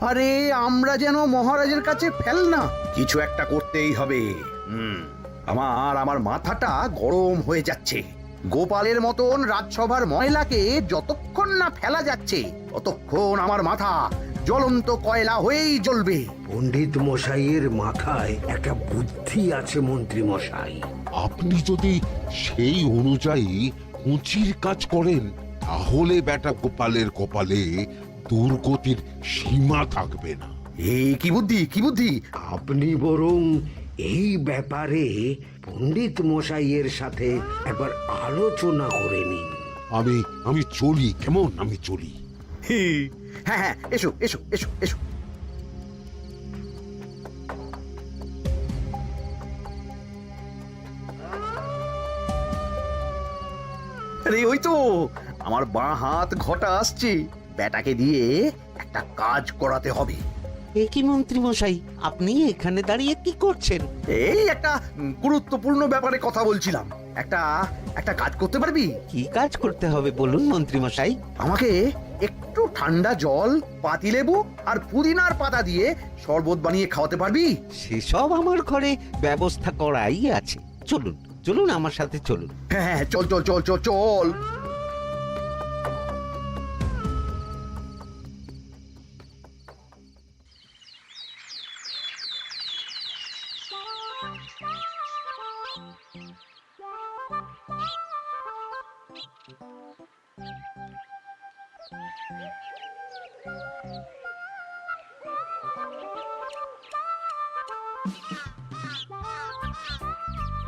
আরে আমরা যেন মহারাজের কাছে ফেল না, কিছু একটা করতেই হবে। আমার মাথাটা গরম হয়ে যাচ্ছে। গোপালের মতন রাজসভার ময়লাকে যতক্ষণ না ফেলা যাচ্ছে ততক্ষণ আমার মাথা জ্বলন্ত কয়লা হয়েই জ্বলবে। পণ্ডিত মশাইয়ের মাথায় একটা বুদ্ধি আছে মন্ত্রী মশাই। আপনি যদি সেই অনুযায়ী উঁচির কাজ করেন তাহলে বেটা গোপালের কপালে দুর্গতির সীমা থাকবে না। এই কি বুদ্ধি, কি বুদ্ধি? আপনি বরং এই ব্যাপারে পণ্ডিত মশাইয়ের সাথে একবার আলোচনা করে নিন। আমি চলি, কেমন? আমি চলি। হ্যাঁ হ্যাঁ, এসো এসো এসো এসো। আরে ওই তো আমার বাঁ হাত ঘটা আসছে, বেটাকে দিয়ে একটা কাজ করাতে হবে। এ কি মন্ত্রী মশাই, আপনি এখানে দাঁড়িয়ে কি করছেন? এই একটা গুরুত্বপূর্ণ ব্যাপারে কথা বলছিলাম। একটা কাজ করতে পারবি? কি কাজ করতে হবে বলুন মন্ত্রী মশাই। আমাকে একটু ঠান্ডা জল, পাতিলেবু আর পুদিনার পাতা দিয়ে শরবত বানিয়ে খাওয়াতে পারবি? সেসব আমার ঘরে ব্যবস্থা করাই আছে। চলুন চলুন, আমার সাথে চলুন। হ্যাঁ হ্যাঁ, চল চল চল চল চল।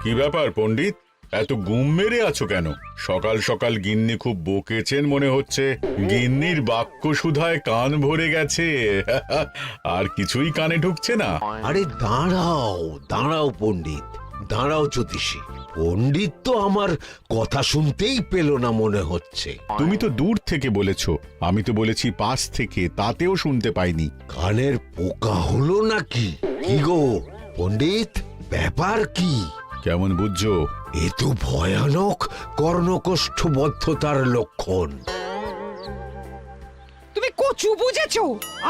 কি ব্যাপার পণ্ডিত, এত গুম মেরে আছো কেন? সকাল সকাল গিন্নি খুব বকেছেন মনে হচ্ছে। গিন্নির বাক্য সুধায় কান ভরে গেছে, আর কিছুই কানে ঢুকছে না। আরে দাঁড়াও দাঁড়াও পণ্ডিত, দাঁড়াও জ্যোতিষী। পণ্ডিত তো আমার কথা শুনতেই পেল না মনে হচ্ছে। তুমি তো দূর থেকে বলেছো, আমি তো বলেছি পাশ থেকে, তাতেও শুনতে পাইনি। কানের পোকা হলো নাকি? কি গো পণ্ডিত, ব্যাপার কি? কেমন বুঝছো? এ তো ভয়ানক কর্ণকোষ্ঠবদ্ধতার লক্ষণ। তুমি কচু বুঝেছো?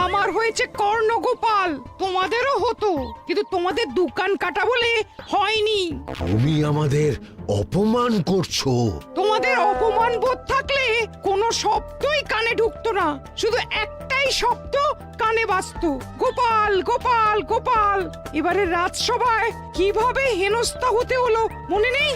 আমার হয়েছে কর্ণগোপাল, তোমাদেরও হতো, কিন্তু তোমাদের দোকান কাটা বলে হয়নি। তুমি আমাদের অপমান করছো। তোমাদের অপমান বোধ থাকলে কোনো শব্দই কানে ঢুকতো না, শুধু একটাই শব্দ কানে বাজতো, গোপাল গোপাল গোপাল। এবারে রাজসভায় কিভাবে হেনস্থা হতে হলো মনে নেই?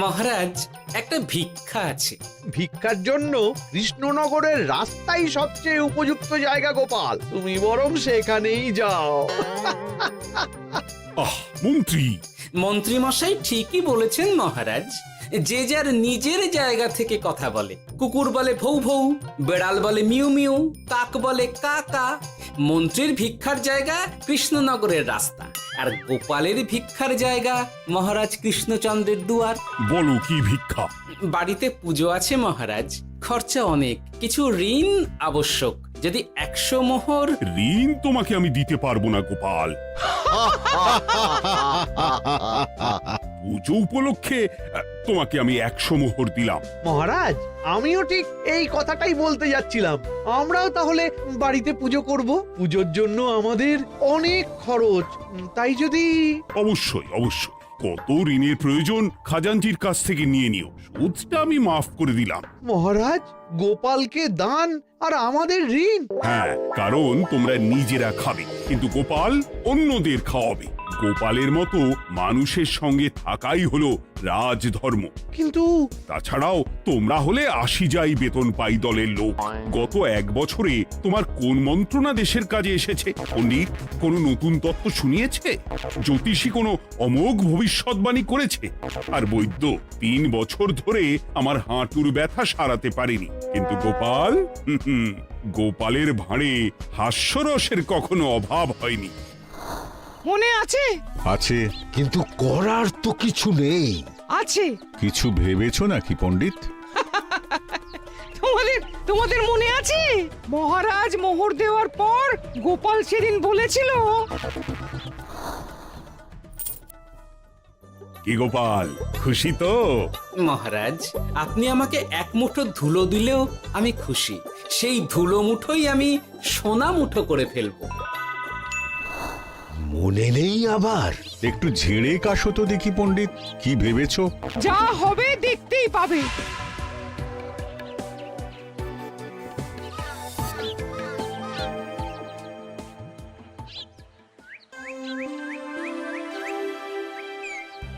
মহারাজ, একটা ভিক্ষা আছে। ভিক্ষার জন্য কৃষ্ণনগরের রাস্তাই সবচেয়ে উপযুক্ত জায়গা গোপাল, তুমি বরং সেখানেই যাও। মন্ত্রী, মন্ত্রী মশাই ঠিকই বলেছেন মহারাজ। যে যার নিজের জায়গা থেকে কথা বলে। কুকুর বলে ভৌ ভৌ, বেড়াল বলে মিউ মিউ, কাক বলে কা কা। মন্ত্রীর ভিক্ষার জায়গা কৃষ্ণনগরের রাস্তা, আর গোপালের ভিক্ষার জায়গা মহারাজ কৃষ্ণচন্দ্রের দুয়ার। বলো কি ভিক্ষা? বাড়িতে পুজো আছে মহারাজ, খরচা অনেক, কিছু ঋণ আবশ্যক। যদি 100 মোহর। ঋণ তোমাকে আমি দিতে পারবো না গোপাল। পুজো উপলক্ষে তোমাকে আমি 100 মোহর দিলাম। মহারাজ, আমিও ঠিক এই কথাটাই বলতে যাচ্ছিলাম। আমরাও তাহলে বাড়িতে পুজো করব। পুজোর জন্য আমাদের অনেক খরচ, তাই যদি... অবশ্যই অবশ্যই, কত ঋণের প্রয়োজন খাজাঞ্চির কাছ থেকে নিয়ে নিও, সুদটা আমি মাফ করে দিলাম। মহারাজ, গোপালকে দান আর আমাদের ঋণ? হ্যাঁ, কারণ তোমরা নিজেরা খাবে, কিন্তু গোপাল অন্যদের খাওয়াবে। গোপালের মতো মানুষের সঙ্গে থাকাই হলো রাজধর্ম। কিন্তু তাছাড়াও তোমরা হলে 80 যাই বেতন পাই দলের লোক। গত 1 বছরে তোমার কোন মন্ত্রণা দেশের কাজে এসেছে? পণ্ডিত কোনো নতুন তত্ত্ব শুনিয়েছে? জ্যোতিষী কোনো অমোঘ ভবিষ্যৎবাণী করেছে? আর বৈদ্য 3 বছর ধরে আমার হাঁটুর ব্যথা সারাতে পারেনি। কিন্তু গোপাল, গোপালের ভাঁড়ে হাস্যরসের কখনো অভাব হয়নি। মনে আছে? আছে। কিন্তু করার তো কিছু নেই। আছে। কিছু ভেবেছো নাকি পণ্ডিত? তোমাদের মনে আছে মহারাজ মোহর দেওয়ার পর গোপাল সেদিন বলেছিল, কি গোপাল, খুশি তো? মহারাজ, আপনি আমাকে এক মুঠো ধুলো দিলেও আমি খুশি। সেই ধুলো মুঠোই আমি সোনা মুঠো করে ফেলবো। মনে নেই আবার? একটু ঝেড়ে কাশো তো দেখি পণ্ডিত, কি ভেবেছো? যা হবে দেখতেই পাবে।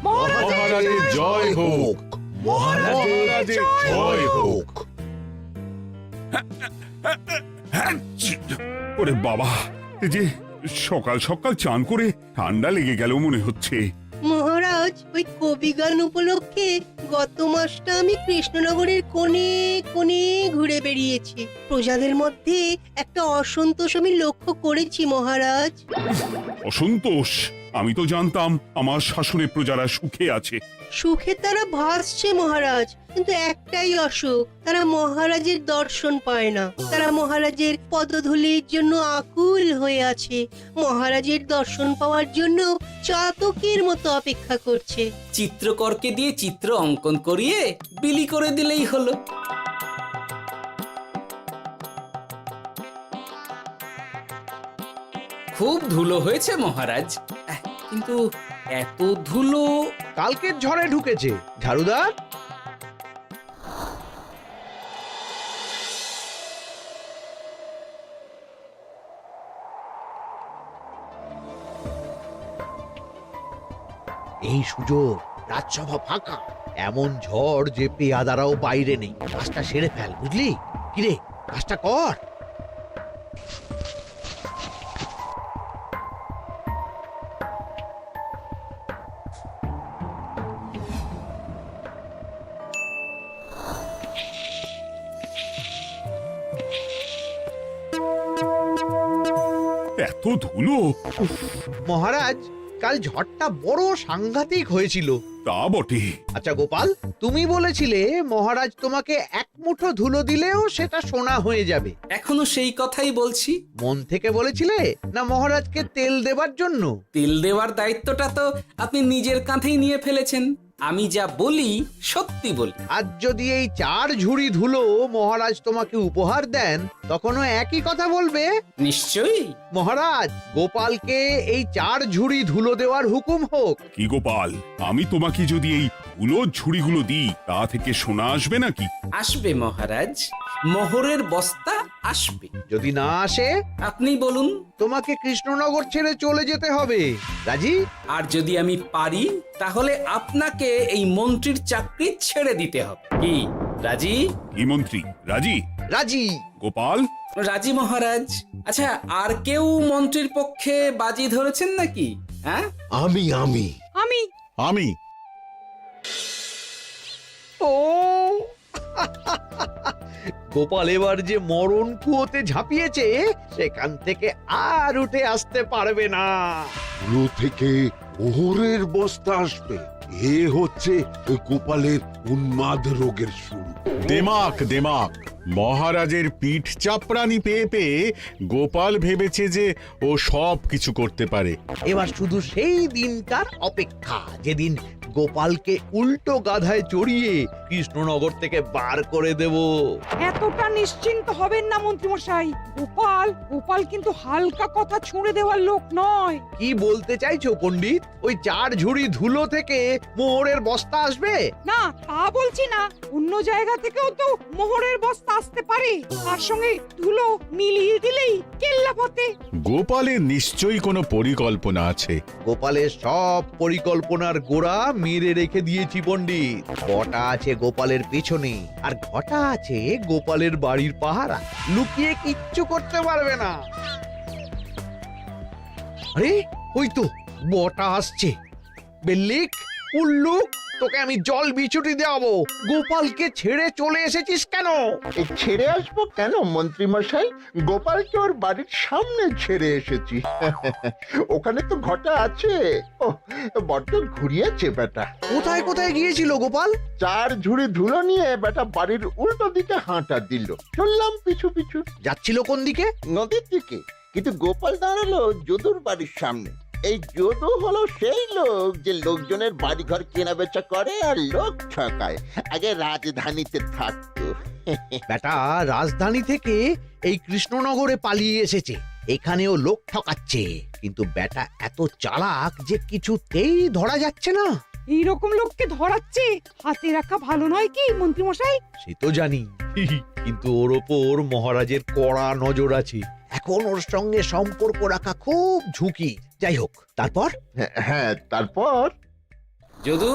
মহারাজের জয় হোক, মহারাজের জয় হোক। ওরে বাবা, এই যে সকাল সকাল চান করে ঠান্ডা লেগে গেল মনে হচ্ছে। মহারাজ, ওই কবি গান উপলক্ষে গত মাসটা আমি কৃষ্ণনগরের কোণে কোণে ঘুরে বেরিয়েছি। প্রজাদের মধ্যে একটা অসন্তোষ আমি লক্ষ্য করেছি মহারাজ। অসন্তোষ? আমি তো জানতাম আমার শাসনে প্রজারা সুখে আছে। সুখে তারা ভাসছে মহারাজ, কিন্তু একটাই অসুখ, তারা মহারাজের দর্শন পায় না। তারা মহারাজের পদধূলির জন্য আকুল হয়ে আছে, মহারাজের দর্শন পাওয়ার জন্য চাতকের মতো অপেক্ষা করছে। চিত্রকরকে দিয়ে চিত্র অঙ্কন করিয়ে বিলি করে দিলেই হলো। খুব ধুলো হয়েছে মহারাজ, কিন্তু এত ধুলো। কালকের ঝড়ে ঢুকেছে। ঝাড়ুদার, এই সুযোগ, রাজসভা ফাঁকা, এমন ঝড় যে পেয়াদারাও বাইরে নেই। কাজটা সেরে ফেল, বুঝলি? কিরে, কাজটা কর। এত ধুলো! উফ, মহারাজ, কাল ঝড়টা বড় সাংঘাতিক হয়েছিল। তা বটে। আচ্ছা গোপাল, তুমি বলেছিলে মহারাজ তোমাকে এক মুঠো ধুলো দিলেও সেটা সোনা হয়ে যাবে। এখনো সেই কথাই বলছি। মন থেকে বলেছিলে না মহারাজকে তেল দেবার জন্য? তেল দেওয়ার দায়িত্বটা তো আপনি নিজের কাঁধেই নিয়ে ফেলেছেন। আমি যা বলি সত্যি বলি। আজ যদি এই 4 ঝুড়ি ধুলো মহারাজ তোমাকে উপহার দেন, তখনও একই কথা বলবে? নিশ্চয়ই। মহারাজ, গোপালকে এই 4 ঝুড়ি ধুলো দেওয়ার হুকুম হোক। কি গোপাল, আমি তোমাকে যদি এই ধুলো ঝুড়িগুলো দিই, তা থেকে সোনা আসবে নাকি? আসবে মহারাজ, মোহরের বস্তা আসবে। যদি না আসে, আপনি বলুন। তোমাকে কৃষ্ণনগর ছেড়ে চলে যেতে হবে। রাজি? আর যদি আমি পারি, তাহলে আপনাকে এই মন্ত্রীর চাকরি ছেড়ে দিতে হবে। কি রাজি? কি মন্ত্রী, রাজি? রাজি। গোপাল? রাজি মহারাজ। আচ্ছা, আর কেউ মন্ত্রীর পক্ষে বাজি ধরেছেন নাকি? হ্যাঁ, আমি আমি আমি আমি ও গোপাল এবার যে মরণ কুয়োতে ঝাঁপিয়েছে, সেখান থেকে আর উঠে আসতে পারবে না। কুলো থেকে মোহরের বস্তা আসবে, এ হচ্ছে গোপালের উন্মাদ রোগের শুরু। দেমাক দেমাক, মহারাজের পিঠ চাপড়ানি পেয়ে পেয়ে গোপাল ভেবেছে যে ও সব কিছু করতে পারে। এবার শুধু সেই দিনটার অপেক্ষা, যেদিন গোপালকে উল্টো গাধায় চড়িয়ে কৃষ্ণনগর থেকে বার করে দেব। এতটা নিশ্চিন্ত হবেন না মন্ত্রীমশাই। গোপাল কিন্তু হালকা কথা ছুঁড়ে দেওয়ার লোক নয়। কি বলতে চাইছো পণ্ডিত? ওই 4 ঝুড়ি ধুলো থেকে মোহরের বস্তা আসবে? না, তা বলছি না। অন্য জায়গা থেকেও তো মোহরের বস্তা আসতে পারে। তার সঙ্গে ধুলো মিলিয়ে দিলেই কেল্লাফতে। গোপালের নিশ্চয়ই কোনো পরিকল্পনা আছে। গোপালের সব পরিকল্পনার গোড়া মেরে রেখে দিয়েছি পণ্ডিত। ঘটা আছে গোপালের পেছনে, আর ঘটা আছে গোপালের বাড়ির পাহারা। লুকিয়ে কিচ্ছু করতে পারবে না। আরে ওই তো বটা আসছে। বেল্লিক, উল্লুক, তোকে আমি জল বিছুটি দেওয়াবো। গোপালকে ছেড়ে চলে এসেছিস কেন? ছেড়ে আসবো কেন মন্ত্রী মশাই? গোপালকে ওর বাড়ির সামনে ছেড়ে এসেছি। ওখানে তো ঘটা আছে। ও বড্ড ঘুরিয়েছে বেটা। কোথায় কোথায় গিয়েছিল গোপাল? 4 ঝুড়ি ধুলো নিয়ে বেটা বাড়ির উল্টো দিকে হাঁটা দিল। চললাম পিছু পিছু। যাচ্ছিল কোন দিকে? নদীর দিকে, কিন্তু গোপাল দাঁড়ালো যদুর বাড়ির সামনে। এই যদু হলো সেই লোক যে লোকজনের বাড়িঘর কেনা বেচা করে আর লোক ঠকায়। আগে রাজধানীতে থাকতো। বেটা রাজধানী থেকে এই কৃষ্ণনগরে পালিয়ে এসেছে, এখানেও লোক ঠকাচ্ছে, কিন্তু বেটা এত চালাক যে কিছুতেই ধরা যাচ্ছে না। এইরকম লোককে ধরাচ্ছে হাতে রাখা ভালো নয় কি মন্ত্রী মশাই? সে তো জানি, কিন্তু ওর ওপর মহারাজের কড়া নজর আছে। এখন ওর সঙ্গে সম্পর্ক রাখা খুব ঝুঁকি। যাই হোক, তারপর হ্যাঁ, তারপর যদু,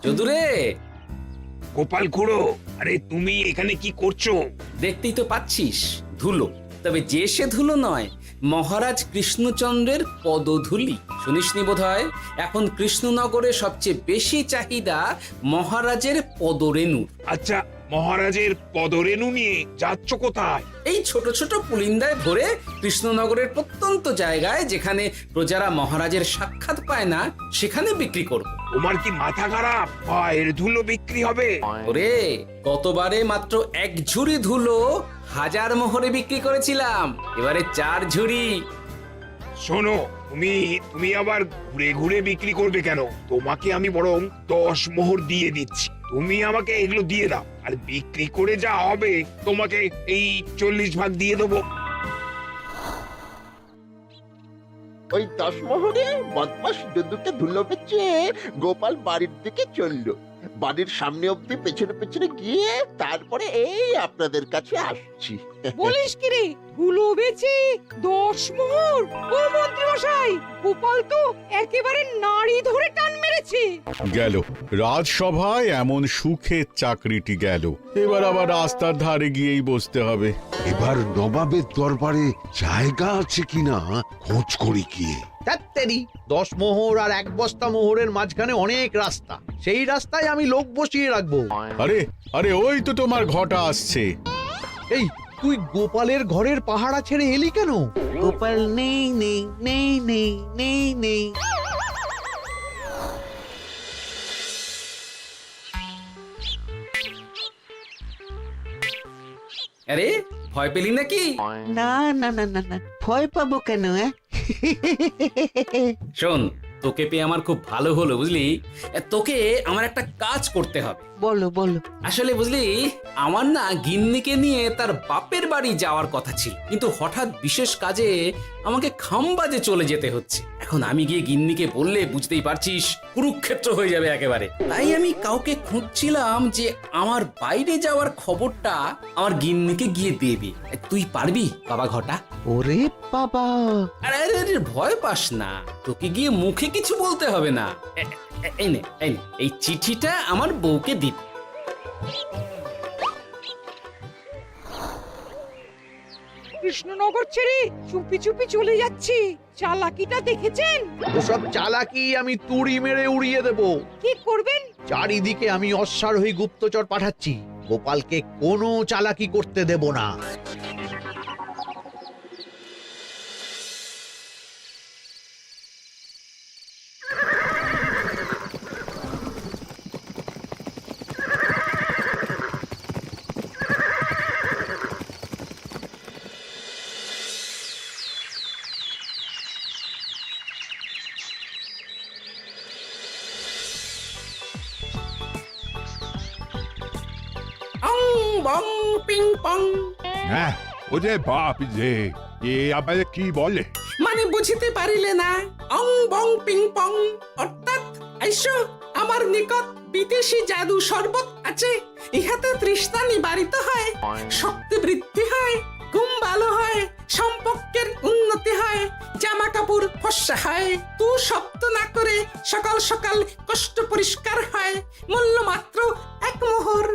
যদু রে, গোপাল খুড়ো, আরে তুমি এখানে কি করছো? দেখতেই তো পাচ্ছিস ধুলো, তবে যে সে ধুলো নয়, মহারাজ কৃষ্ণচন্দ্রের পদধূলি। শুনিসনি বোধহয় এখন কৃষ্ণনগরে সবচেয়ে বেশি চাহিদা মহারাজের পদরেণুর। আচ্ছা, মহারাজের পদরেণু নিয়ে যাচ্ছ কোথায়? এই ছোট ছোট পুলিন্দায় ভরে কৃষ্ণনগরের প্রত্যন্ত জায়গায় যেখানে প্রজারা মহারাজের সাক্ষাৎ পায় না সেখানে বিক্রি করব। তোমার কি মাথা খারাপ? পায়ের ধুলো বিক্রি হবে? ওরে, গতবারে মাত্র 1 ঝুড়ি ধুলো 1000 মোহরে বিক্রি করেছিলাম, এবারে 4 ঝুড়ি। শোনো, তুমি আবার ঘুরে ঘুরে বিক্রি করবে কেন? তোমাকে আমি বরং 10 মোহর দিয়ে দিচ্ছি, তুমি আমাকে এগুলো দিয়ে দাও, আর বিক্রি করে যা হবে তোমাকে এই 40 ভাগ দিয়ে দেবো। ওই 10 মোহরে বদমাস যদুকে ধুলো বেচে গোপাল বাড়ির দিকে চললো। বাড়ির সামনে অব্দি পেছনে পেছনে গিয়ে তারপরে এই আপনাদের কাছে আসছি। বলিস কি রে, ধুলো বেচে 10 মোহর? ও মন্ত্রী মশাই, গোপাল তো একেবারে নাড়ি ধরে টান মেরেছে। গেল রাজসভায় এমন সুখের চাকরিটি গেল, এবার আবার রাস্তার ধারে গিয়েই বসতে হবে। এবার নবাবের দরবারে জায়গা আছে কিনা খোঁজ করি গিয়ে। তাত্তেরি 10 মোহর আর 1 বস্তা মোহরের মাঝখানে অনেক রাস্তা, সেই রাস্তায় আমি লোক বসিয়ে রাখবো। আরে আরে, ওই তো তোমার ঘটা আসছে। এই, তুই গোপালের ঘরের পাহারা ছেড়ে এলি কেন? গোপাল নেই নেই নেই নেই নেই নেই। আরে, ভয় পেলি নাকি? না না না না না, ভয় পাবো কেন? শোন, তোকে পেয়ে আমার খুব ভালো হলো বুঝলি। তোকে আমার একটা কাজ করতে হবে। বলো বলো। আসলে বুঝলি, আমার না গিন্নিকে নিয়ে তার বাপের বাড়ি যাওয়ার কথা ছিল, কিন্তু হঠাৎ বিশেষ কাজে আমাকে খামবাজে চলে যেতে হচ্ছে। এখন আমি গিয়ে গিন্নিকে বললে বুঝতেই পারছিস কুরুক্ষেত্র হয়ে যাবে একেবারে। তাই আমি কাউকে খুঁজছিলাম যে আমার বাইরে যাওয়ার খবরটা আমার গিন্নিকে গিয়ে দেবে। তুই পারবি বাবা ঘটা? ওরে বাবা, আরে আরে আরে, ভয় পাস না, তোকে গিয়ে মুখে কিছু বলতে হবে না। এই নে, এই চিঠিটা আমার বউকে দিবি। কৃষ্ণনগর ছেড়ে চুপি চুপি চলে যাচ্ছি, চালাকিটা দেখেছেন? ওসব চালাকি আমি তুড়ি মেরে উড়িয়ে দেব। কি করবেন? চারিদিকে আমি অশ্বারোহী গুপ্তচর পাঠাচ্ছি, গোপালকে কোনো চালাকি করতে দেব না। অং বং পিং পং। হ্যাঁ, ওরে বাপ রে, এ আবার কি বলে? মানে বুঝিতে পারিলে না? অং বং পিং পং অর্থাৎ আইসো আমার নিকট বিদেশি জাদু শরবত আছে, ইহাতে তৃষ্ণা নিবারিত হয়, শক্তি বৃদ্ধি হয়, ঘুম ভালো হয়, সম্পর্কের উন্নতি হয়, জামা কাপড় ফর্সা হয়, তু শব্দ না করে সকাল সকাল কষ্ট পরিষ্কার হয়, মূল্য মাত্র 1 মোহর।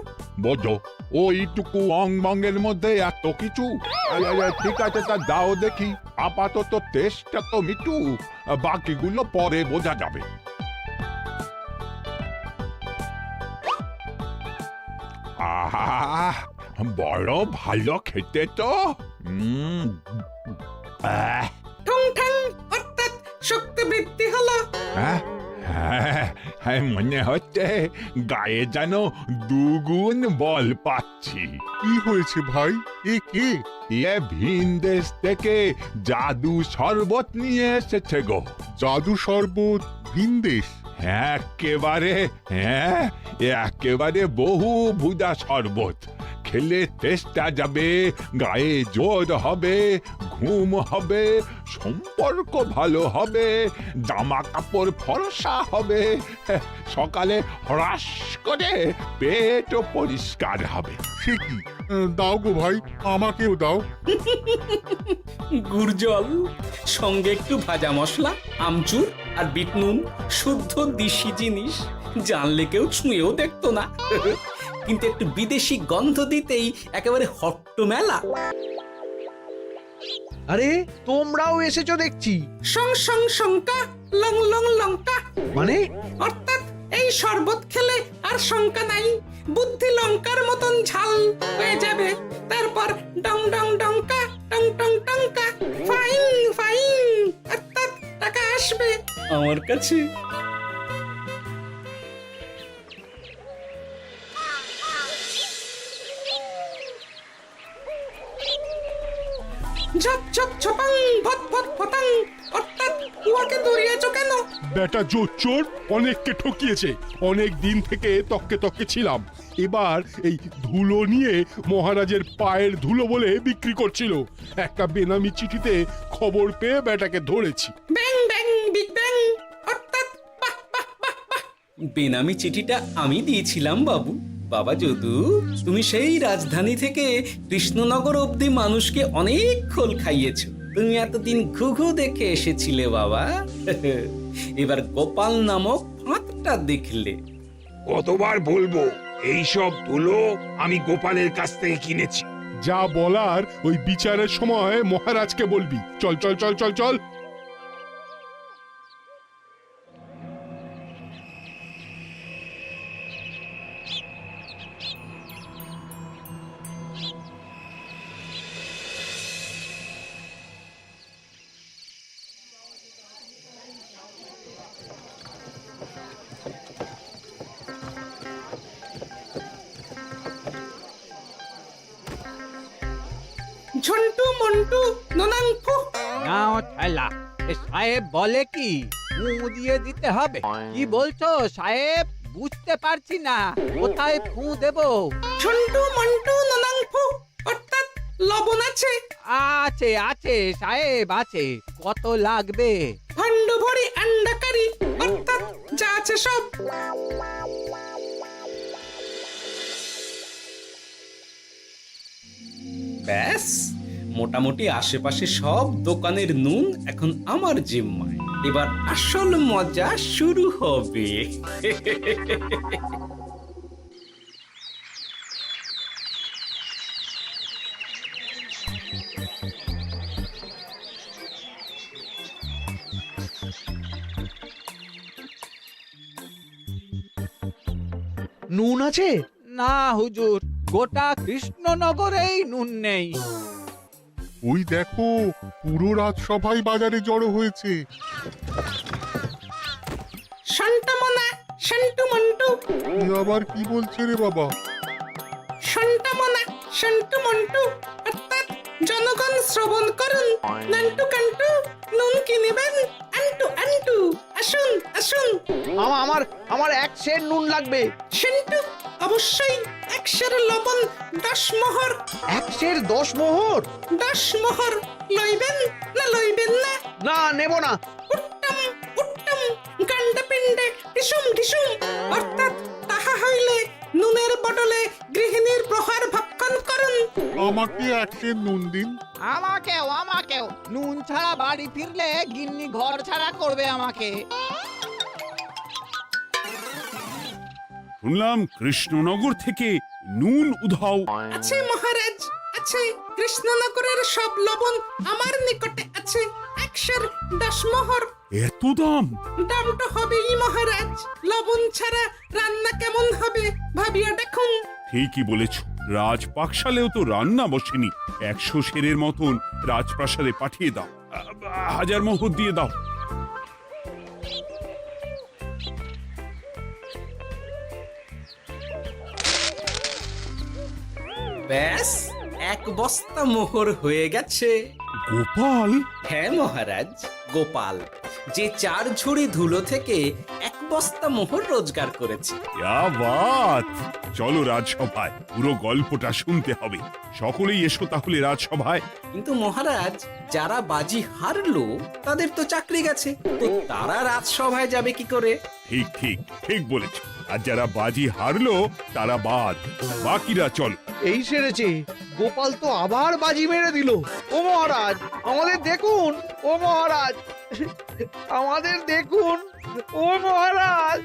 বলো, ওইটুকু অং বঙ্গের মধ্যে এত কিছু? ঠিক আছে, তা দাও দেখি, আপাতত টেস্টটা তো মিটু, বাকিগুলো পরে বোঝা যাবে। আহা, বড় ভালো খেতে তো। ঠং ঠং অর্থাৎ শক্তি বৃদ্ধি হলো। হ্যাঁ, হ্যাঁ, মনে হচ্ছে গায়ে যেন দুগুণ বল পাচ্ছি। কি হয়েছে ভাই? এ কে? এ ভিন দেশ থেকে জাদু শরবত নিয়ে এসেছে গো। জাদু শরবত? ভিনদেশ? একেবারে বহু ভুজা শরবত। খেলে তেষ্টা যাবে, গায়ে জোর হবে, ঘুম হবে, সম্পর্ক ভালো হবে, জামা কাপড় ফর্সা হবে, সকালে হ্রাস করে পেটও পরিষ্কার হবে। সে কি? দাও গো ভাই, আমাকেও দাও। গুড় জল, সঙ্গে একটু ভাজা মশলা, আমচুর আর বিট নুন, শুদ্ধ দেশি জিনিস। জানলে কেউ ছুঁয়েও দেখতো না। কিন্তু একটু বিদেশি গন্ধ দিতেই একেবারে হট্ট মেলা। আরে তোমরাও এসেছো দেখছি। সং সং শঙ্কা, লং লং লঙ্কা। মানে অর্থাৎ এই শরবত খেলে আর শঙ্কা নাই, বুদ্ধি লঙ্কার মতন ঝাল হয়ে যাবে। তারপর ডং ডং ডঙ্কা, টং টং টঙ্কা, ফাইন ফাইন, অর্থাৎ টাকা আসবে আমার কাছে। ঝপ ঝপ ঝপাং, ভট ভট ফটাং, অর্থাৎ উহাকে দৌড়িয়েছো কেন? বেটা জোচ্চোর অনেককে ঠকিয়েছে। অনেক দিন থেকে তককে তককে ছিলাম। এবার এই ধুলো নিয়ে মহারাজের পায়ের ধুলো বলে বিক্রি করছিল। একটা বেনামি চিঠিতে খবর পেয়ে বেটাকে ধরেছি। ব্যাং ব্যাং বিগ ব্যাং, অর্থাৎ বাহ বাহ বাহ বাহ। বেনামি চিঠিটা আমি দিয়েছিলাম বাবু। বাবা যদু, তুমি সেই রাজধানী থেকে কৃষ্ণনগর অবধি মানুষকে অনেক খোল খাইয়েছো। তুমি এতদিন ঘুঘু দেখে এসেছিলে বাবা। এবার গোপাল নামক ফাঁদটা দেখলে। কতবার বলবো, এইসব ধুলো আমি গোপালের কাছ থেকে কিনেছি। যা বলার ওই বিচারের সময় মহারাজকে বলবি। চল চল চল চল চল। ঝন্টু মন্টু ননাঙ্কু। নাও ঠেলা। সাহেব বলে কি ফু দিয়ে দিতে হবে? কি বলছো সাহেব? বুঝতে পারছি না, কোথায় ফু দেব? ঝন্টু মন্টু ননাঙ্কু, অর্থাৎ লবণ আছে? আছে আছে সাহেব আছে। কত লাগবে? ভান্ড ভরি আন্ডাকারি, অর্থাৎ যা আছে সব। ব্যাস, মোটামুটি আশেপাশে সব দোকানের নুন এখন আমার জিম্মায়। এবার আসল মজা শুরু হবে। নুন আছে? না হুজুর, গোটা কৃষ্ণনগরেই নুন নেই। ওই দেখো, পুরো রাজসভাই বাজারে জড়ো হয়েছে। শান্তামনা, শান্টু মন্টু। এ আবার কি বলছে রে বাবা? শান্তামনা, শান্টু মন্টু, অর্থাৎ জনগণ শ্রবণ করুন। নান্টু কান্টু, নুন কি নেবেন? আন্টু আন্টু, আসুন আসুন। আমার আমার এক সের নুন লাগবে। শান্টু, অবশ্যই 100 লবণ 10 মোহর। এক সের 10 মোহর? 10 মোহর লইবেন না লইবেন না? না, নেব না। উত্তম উত্তম, গান্ডা পিণ্ডে ঢিসুম ঢিসুম, অর্থাৎ তাহা হইলে নুনের বদলে গৃহিণীর প্রহার ভক্ষণ করুন। আমাকে এক সের নুন দিন। আমাকেও আমাকেও। নুন ছাড়া বাড়ি ফিরলে গিন্নি ঘর ছাড়া করবে আমাকে। শুনলাম কৃষ্ণনগর থেকে নুন উধাও। আছে মহারাজ, আছে। কৃষ্ণনগরের সব লবণ আমার নিকটে আছে। 110 মোহর। এত দাম? দাম তো হবেই মহারাজ। লবণ ছাড়া রান্না কেমন হবে ভাবিয়া দেখুন। ঠিকই বলেছ, রাজপাকশালেও তো রান্না বসেনি। 100 সেরের মতন রাজপ্রাসাদে পাঠিয়ে দাও। 1000 মোহর দিয়ে দাও। ব্যাস 1 বস্তা মোহর হয়ে গেছে। গোপাল? হ্যাঁ মহারাজ, গোপাল, যে 4 ঝুড়ি ধুলো থেকে 1 বস্তা মোহর রোজগার করেছে। ইয়া বাত! চলো রাজসভায়, পুরো গল্পটা শুনতে হবে। সকলেই এসো তাহলে রাজসভায়। কিন্তু মহারাজ, যারা বাজি হারলো তাদের তো চাকরি গেছে, তো তারা রাজসভায় যাবে কি করে? ঠিক ঠিক ঠিক বলেছ। আর যারা বাজি হারলো তারা বাদ, বাকিরা চলো। এই সেরেছে, গোপাল তো আবার বাজি মেরে দিল। ও মহারাজ, আমাদের দেখুন। ও মহারাজ, আমাদের দেখুন। ও মহারাজ।